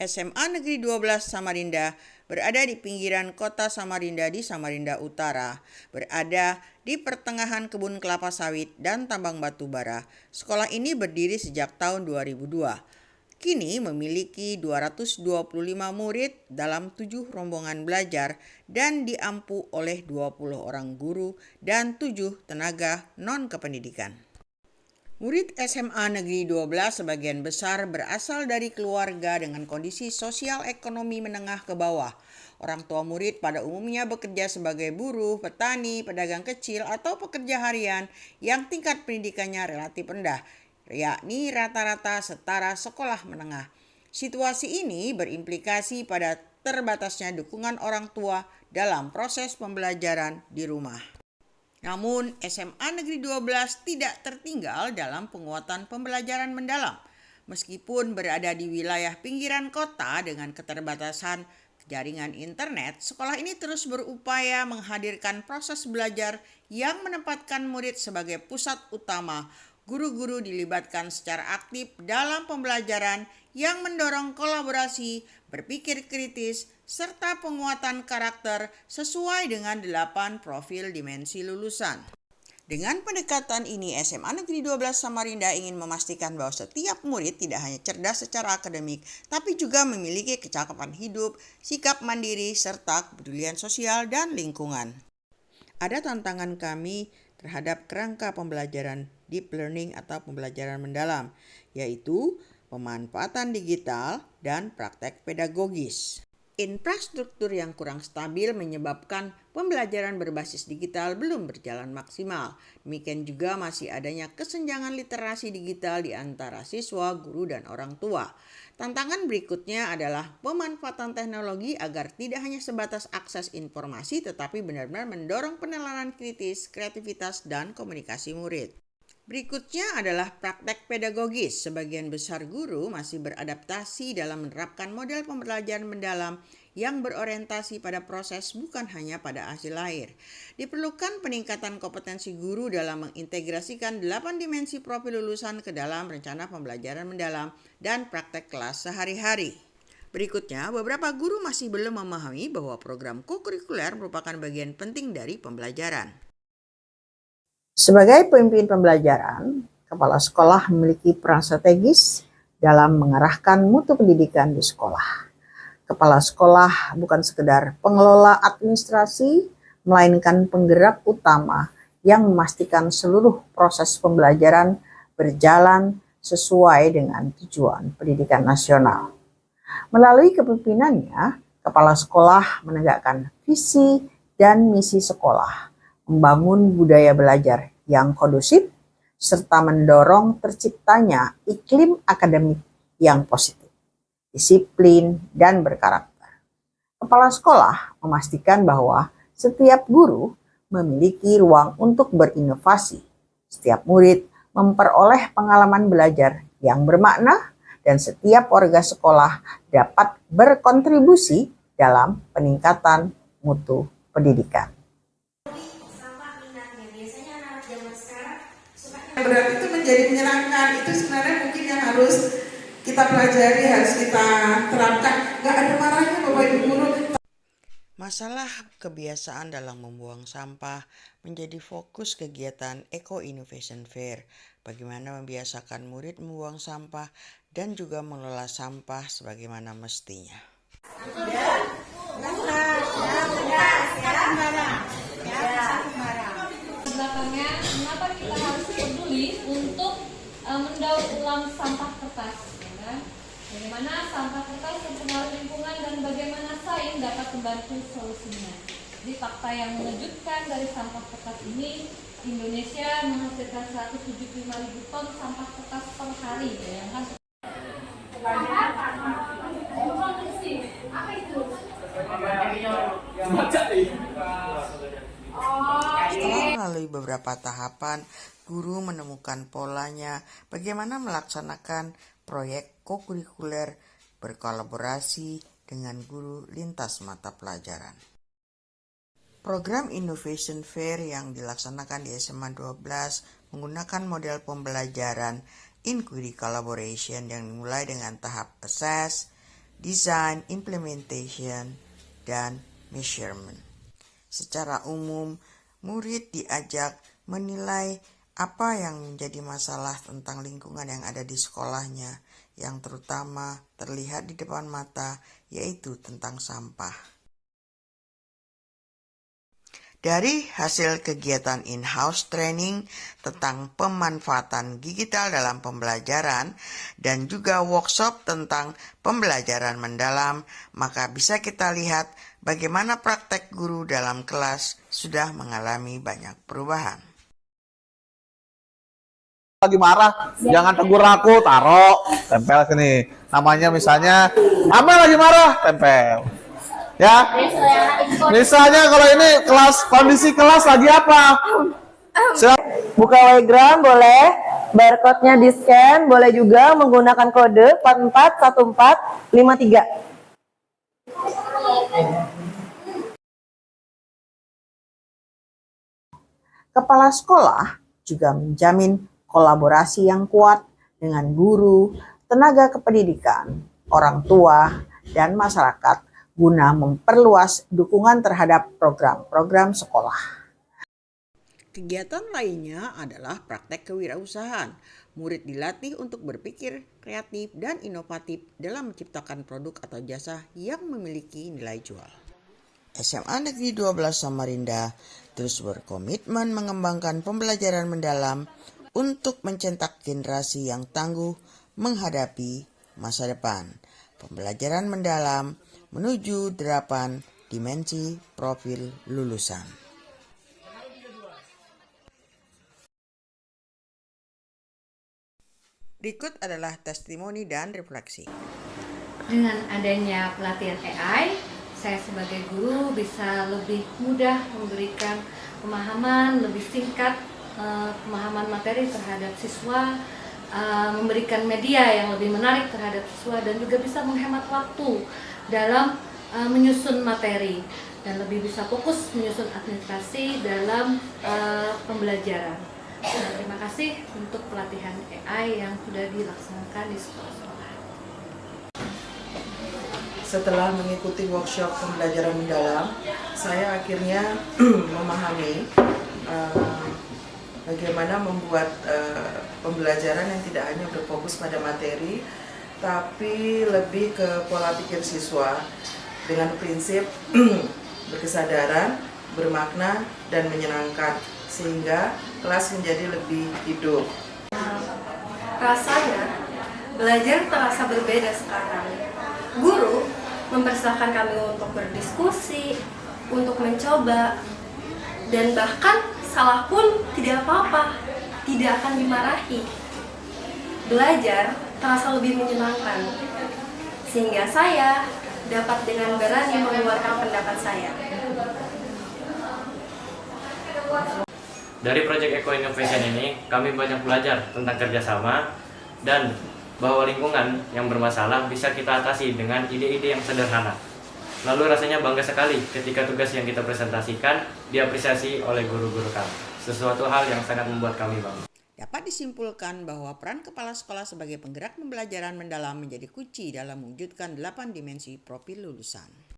SMA Negeri 12 Samarinda berada di pinggiran kota Samarinda di Samarinda Utara, berada di pertengahan kebun kelapa sawit dan tambang batu bara. Sekolah ini berdiri sejak tahun 2002. Kini memiliki 225 murid dalam 7 rombongan belajar dan diampu oleh 20 orang guru dan 7 tenaga non-kependidikan. Murid SMA Negeri 12 sebagian besar berasal dari keluarga dengan kondisi sosial ekonomi menengah ke bawah. Orang tua murid pada umumnya bekerja sebagai buruh, petani, pedagang kecil, atau pekerja harian yang tingkat pendidikannya relatif rendah, yakni rata-rata setara sekolah menengah. Situasi ini berimplikasi pada terbatasnya dukungan orang tua dalam proses pembelajaran di rumah. Namun, SMA Negeri 12 tidak tertinggal dalam penguatan pembelajaran mendalam. Meskipun berada di wilayah pinggiran kota dengan keterbatasan jaringan internet, sekolah ini terus berupaya menghadirkan proses belajar yang menempatkan murid sebagai pusat utama. Guru-guru dilibatkan secara aktif dalam pembelajaran yang mendorong kolaborasi, berpikir kritis, serta penguatan karakter sesuai dengan 8 profil dimensi lulusan. Dengan pendekatan ini, SMA Negeri 12 Samarinda ingin memastikan bahwa setiap murid tidak hanya cerdas secara akademik, tapi juga memiliki kecakapan hidup, sikap mandiri, serta kepedulian sosial dan lingkungan. Ada tantangan kami terhadap kerangka pembelajaran deep learning atau pembelajaran mendalam, yaitu pemanfaatan digital dan praktek pedagogis. Infrastruktur yang kurang stabil menyebabkan pembelajaran berbasis digital belum berjalan maksimal. Demikian juga masih adanya kesenjangan literasi digital di antara siswa, guru, dan orang tua. Tantangan berikutnya adalah pemanfaatan teknologi agar tidak hanya sebatas akses informasi tetapi benar-benar mendorong penelaran kritis, kreativitas, dan komunikasi murid. Berikutnya adalah praktek pedagogis. Sebagian besar guru masih beradaptasi dalam menerapkan model pembelajaran mendalam yang berorientasi pada proses bukan hanya pada hasil akhir. Diperlukan peningkatan kompetensi guru dalam mengintegrasikan 8 dimensi profil lulusan ke dalam rencana pembelajaran mendalam dan praktek kelas sehari-hari. Berikutnya, beberapa guru masih belum memahami bahwa program kokurikuler merupakan bagian penting dari pembelajaran. Sebagai pemimpin pembelajaran, kepala sekolah memiliki peran strategis dalam mengarahkan mutu pendidikan di sekolah. Kepala sekolah bukan sekedar pengelola administrasi, melainkan penggerak utama yang memastikan seluruh proses pembelajaran berjalan sesuai dengan tujuan pendidikan nasional. Melalui kepemimpinannya, kepala sekolah menegakkan visi dan misi sekolah, membangun budaya belajar yang kondusif, serta mendorong terciptanya iklim akademik yang positif, disiplin, dan berkarakter. Kepala sekolah memastikan bahwa setiap guru memiliki ruang untuk berinovasi. Setiap murid memperoleh pengalaman belajar yang bermakna dan setiap warga sekolah dapat berkontribusi dalam peningkatan mutu pendidikan. Berarti itu menjadi menyenangkan, itu sebenarnya mungkin yang harus kita pelajari, harus kita terapkan. Gak ada marahnya Bapak Ibu Guru. Masalah kebiasaan dalam membuang sampah menjadi fokus kegiatan Eco Innovation Fair. Bagaimana membiasakan murid membuang sampah dan juga mengelola sampah sebagaimana mestinya. Belakangnya, kenapa kita harus peduli untuk mendaur ulang sampah kertas, ya kan? Bagaimana sampah kertas mempengaruhi lingkungan dan bagaimana sains dapat membantu solusinya. Jadi fakta yang mengejutkan dari sampah kertas ini, Indonesia menghasilkan 175.000 ton sampah kertas per hari, bayangkan. Setelah melalui beberapa tahapan, guru menemukan polanya bagaimana melaksanakan proyek kokurikuler berkolaborasi dengan guru lintas mata pelajaran. Program Innovation Fair yang dilaksanakan di SMA 12 menggunakan model pembelajaran Inquiry Collaboration yang dimulai dengan tahap assess, design, implementation, dan measurement. Secara umum, murid diajak menilai apa yang menjadi masalah tentang lingkungan yang ada di sekolahnya, yang terutama terlihat di depan mata, yaitu tentang sampah. Dari hasil kegiatan in-house training tentang pemanfaatan digital dalam pembelajaran dan juga workshop tentang pembelajaran mendalam, maka bisa kita lihat bagaimana praktek guru dalam kelas sudah mengalami banyak perubahan. Lagi marah, jangan tegur aku, taruh, tempel sini. Namanya misalnya, Amel lagi marah, tempel. Ya, misalnya kalau ini kondisi kelas lagi apa? Buka Waygram boleh, barcode-nya di-scan, boleh juga menggunakan kode 441453. Kepala sekolah juga menjamin kolaborasi yang kuat dengan guru, tenaga kependidikan, orang tua, dan masyarakat guna memperluas dukungan terhadap program-program sekolah. Kegiatan lainnya adalah praktek kewirausahaan. Murid dilatih untuk berpikir kreatif dan inovatif dalam menciptakan produk atau jasa yang memiliki nilai jual. SMA Negeri 12 Samarinda terus berkomitmen mengembangkan pembelajaran mendalam untuk mencetak generasi yang tangguh menghadapi masa depan. Pembelajaran mendalam menuju 8 dimensi profil lulusan. Berikut adalah testimoni dan refleksi. Dengan adanya pelatihan AI, saya sebagai guru bisa lebih mudah memberikan pemahaman lebih singkat, pemahaman materi terhadap siswa, memberikan media yang lebih menarik terhadap siswa, dan juga bisa menghemat waktu dalam menyusun materi dan lebih bisa fokus menyusun administrasi dalam pembelajaran. Terima kasih untuk pelatihan AI yang sudah dilaksanakan di sekolah-sekolah. Setelah mengikuti workshop pembelajaran mendalam, saya akhirnya memahami bagaimana membuat pembelajaran yang tidak hanya berfokus pada materi, tapi lebih ke pola pikir siswa dengan prinsip berkesadaran, bermakna, dan menyenangkan, sehingga kelas menjadi lebih hidup. Rasanya, belajar terasa berbeda sekarang. Guru mempersilahkan kami untuk berdiskusi, untuk mencoba, dan bahkan salah pun tidak apa-apa, tidak akan dimarahi. Belajar terasa lebih menyenangkan, sehingga saya dapat dengan berani mengeluarkan pendapat saya. Dari Project Eco Innovation ini, kami banyak belajar tentang kerjasama dan bahwa lingkungan yang bermasalah bisa kita atasi dengan ide-ide yang sederhana. Lalu rasanya bangga sekali ketika tugas yang kita presentasikan diapresiasi oleh guru-guru kami. Sesuatu hal yang sangat membuat kami bangga. Dapat disimpulkan bahwa peran kepala sekolah sebagai penggerak pembelajaran mendalam menjadi kunci dalam mewujudkan 8 dimensi profil lulusan.